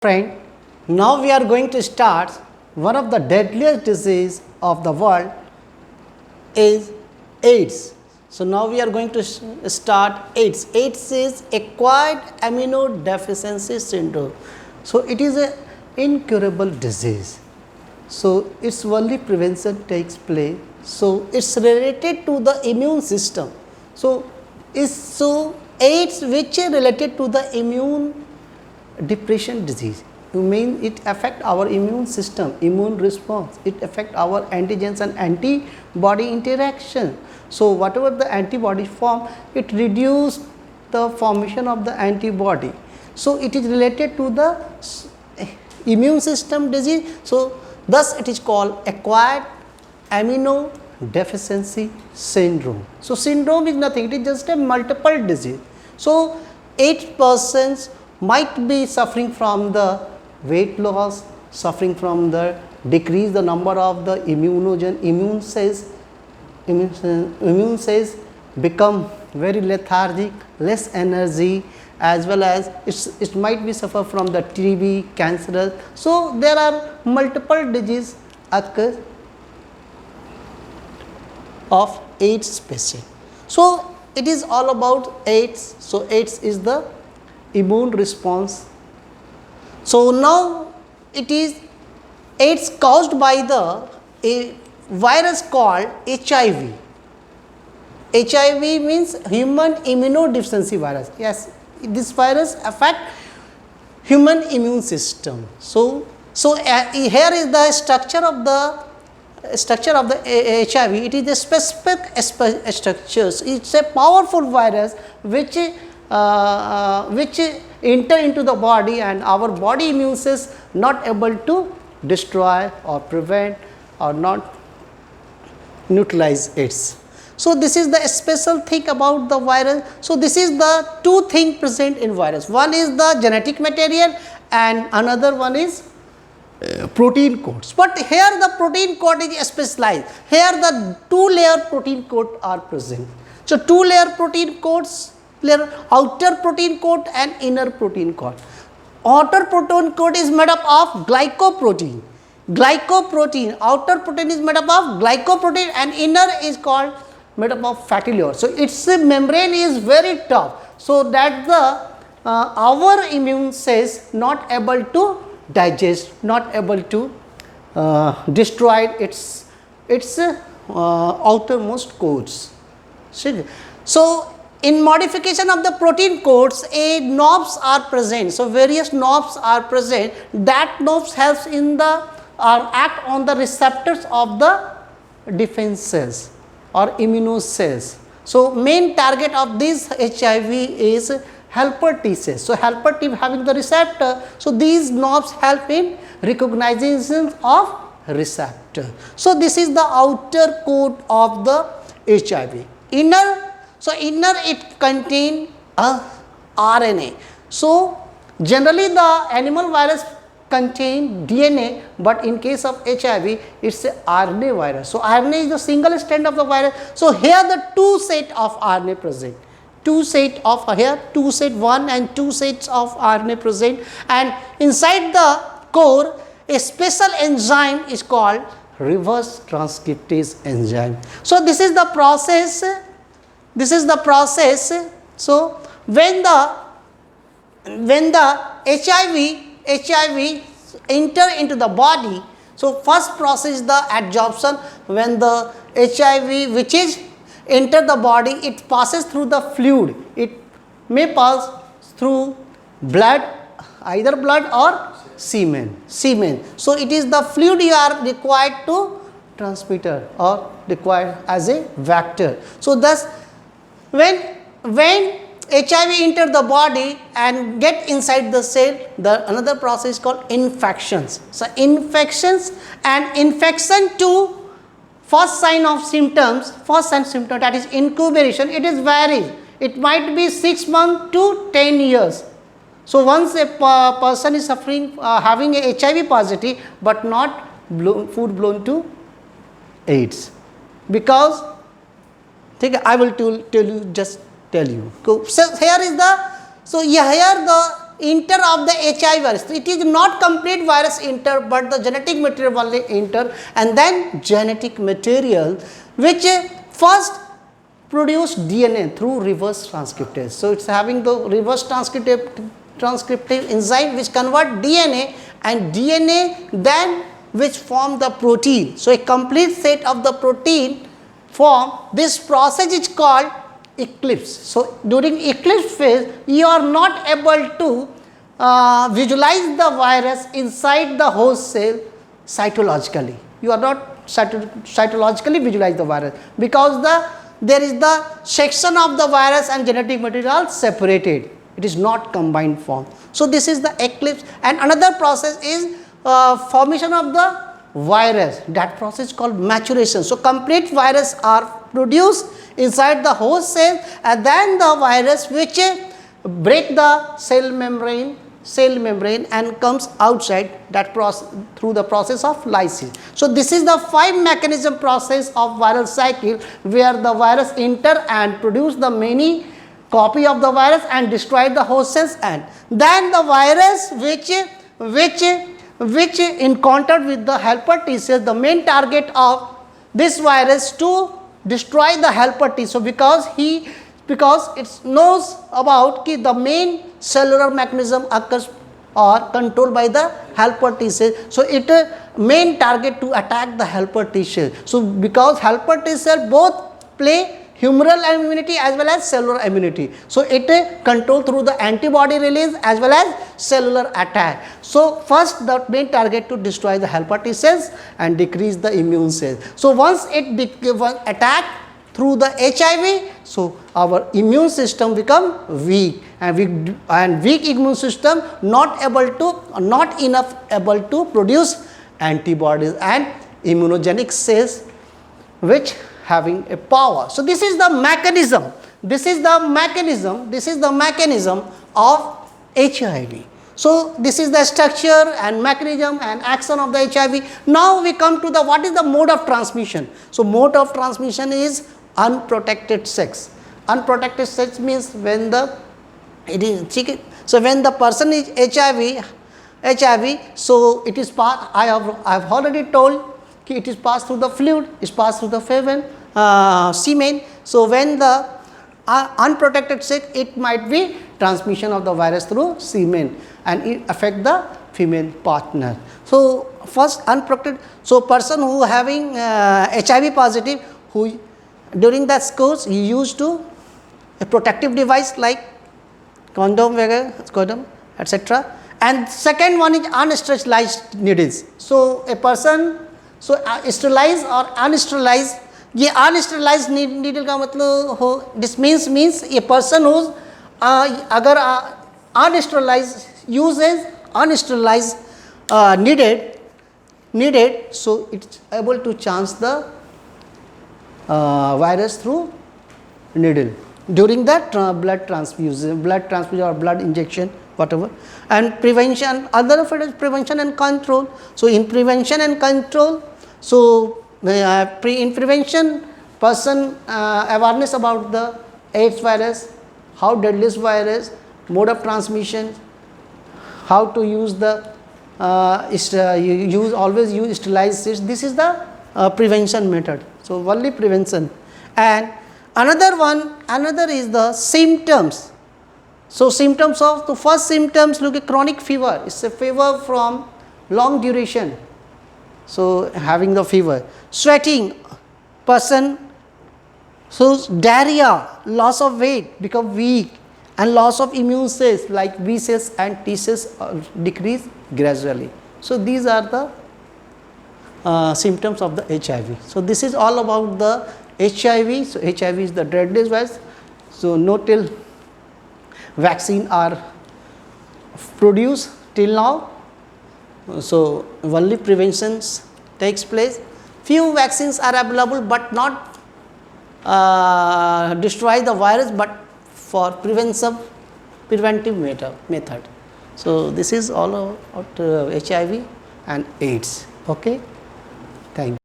Friend, now we are going to start one of the deadliest disease of the world is AIDS. So now we are going to start AIDS. AIDS is acquired immunodeficiency syndrome. So it is an incurable disease. So its only prevention takes place. So it's related to the immune system. So AIDS which is related to the immune depression disease. You mean it affect our immune system, immune response, it affect our antigens and antibody interaction. So whatever the antibody form, it reduce the formation of the antibody. So it is related to the immune system disease. So thus it is called acquired immunodeficiency syndrome. So syndrome is nothing, it is just a multiple disease. So 8% might be suffering from the weight loss, suffering from the decrease the number of the immune cells become very lethargic, less energy, as well as it might be suffer from the TB, cancer. So there are multiple disease occurs of AIDS patient. So it is all about AIDS. So AIDS is the immune response. So now it is AIDS caused by a virus called HIV. HIV means human immunodeficiency virus. Yes, this virus affect human immune system. So here is the structure of the HIV. It is a specific structures. It's a powerful virus which enter into the body, and our body immune cells not able to destroy or prevent or not neutralize it. So this is the special thing about the virus. So this is the two things present in virus. One is the genetic material and another one is protein codes. But here the protein code is specialized. Here the two-layer protein code are present. So two-layer protein codes, outer protein coat and inner protein coat. Outer protein coat is made up of glycoprotein. Outer protein is made up of glycoprotein and inner is called made up of fatty liver. So its membrane is very tough, so that the our immune cells not able to digest, not able to destroy its outermost coats. So in modification of the protein codes, knobs are present. So various knobs are present. That knobs helps in the act on the receptors of the defense cells or immune cells. So main target of this HIV is helper T cells. So helper T having the receptor. So these knobs help in recognition of receptor. So this is the outer coat of the HIV. Inner it contain a RNA. So generally the animal virus contain DNA, but in case of HIV it's a RNA virus. So RNA is the single strand of the virus. So here the two set of RNA present. Two set 1 and 2 sets of RNA present, and inside the core a special enzyme is called reverse transcriptase enzyme. So this is the process. So when the HIV enter into the body, so first process is the adsorption. When the HIV which is enter the body, it passes through the fluid. It may pass through blood, either blood or semen. So it is the fluid you are required to transmitter or required as a vector. So thus when HIV enter the body and get inside the cell, the another process called infections. So infections and infection to first sign symptom that is incubation, it is varies. It might be 6 months to 10 years. So once a person is suffering having a HIV positive but not full blown to AIDS, because I will tell you. So here is the enter of the HIV virus. It is not complete virus enter, but the genetic material only enter, and then genetic material which first produce DNA through reverse transcriptase. So it's having the reverse transcriptive enzyme which convert DNA, and DNA then which form the protein. So a complete set of the protein form. This process is called eclipse. So during eclipse phase, you are not able to visualize the virus inside the host cell cytologically. You are not cytologically visualize the virus, because there is the section of the virus and genetic material separated. It is not combined form. So this is the eclipse. And another process is formation of the virus. That process is called maturation. So complete virus are produced inside the host cell, and then the virus which break the cell membrane and comes outside that process through the process of lysis. So this is the 5 mechanism process of viral cycle, where the virus enter and produce the many copy of the virus and destroy the host cells, and then the virus which encountered with the helper T cells, the main target of this virus to destroy the helper T. So because it knows about the main cellular mechanism occurs or controlled by the helper T cell. So it main target to attack the helper T cell. So because helper T cell both play humoral immunity as well as cellular immunity. So it control through the antibody release as well as cellular attack. So first the main target to destroy the helper T cells and decrease the immune cells. So once it attack through the HIV, so our immune system become weak, and weak immune system not enough able to produce antibodies and immunogenic cells which having a power. So this is the mechanism. This is the mechanism of HIV. So this is the structure and mechanism and action of the HIV. Now we come to the what is the mode of transmission. So mode of transmission is unprotected sex. Unprotected sex means when the person is HIV, so it is passed. I have already told it is passed through the fluid, is passed through the semen. So when the unprotected sex, it might be transmission of the virus through semen, and it affect the female partner. So first unprotected. So person who having HIV positive, who during that course he used to a protective device like condom, etc. And second one is unsterilized needles. So a person sterilized or unsterilized. ये unsterilized needle का मतलब हो, this means a person who's अगर unsterilized uses unsterilized needed, so it's able to chance the virus through needle during that blood transfusion or blood injection, whatever. And prevention, other of it is prevention and control. So in prevention and control, so in prevention, person awareness about the AIDS virus, how deadly is virus, mode of transmission, how to use the always use sterilized cyst. This is the prevention method. So only prevention. And another is the symptoms. So symptoms of the first symptoms, look at chronic fever. It's a fever from long duration. So having the fever, sweating, person, so diarrhea, loss of weight, become weak, and loss of immune cells like B cells and T cells decrease gradually. So these are the symptoms of the HIV. So this is all about the HIV. So HIV is the deadliest virus. So no till vaccine are produced till now. So only preventions takes place. Few vaccines are available, but not destroy the virus, but for preventive method. So this is all about HIV and AIDS. Okay, thank you.